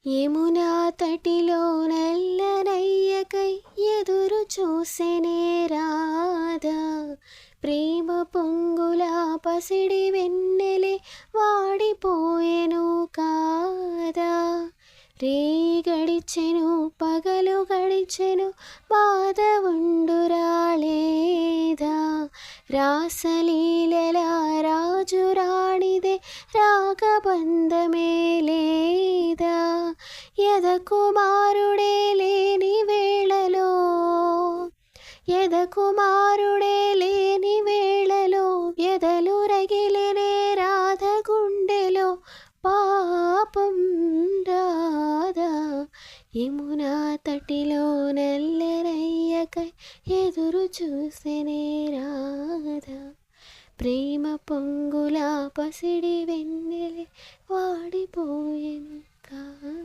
యమునా తటిలో నల్లనయ్యకై ఎదురు చూసెనే రాధా. ప్రేమ పొంగుల పసిడి వెన్నెలే వాడిపోయెను కాదా. రేయి గడిచెను పగలు గడిచెను బాధ ఉండురాలేదా. రాసలీలల రాజు రాణిదే రాగబంధమే లేదా. యదకుమారుడే లేని వేళలో యదకుమారుడే లేని వేళలో ఎదలు రగిలినే రాధ గుండెలో పాపం రాధా. యమునా తటిలో నల్లనయ్యకై ఎదురు చూసెనే రాధా. ప్రేమ పొంగుల పసిడి వెన్నెలే వాడిపోయెను కాదా.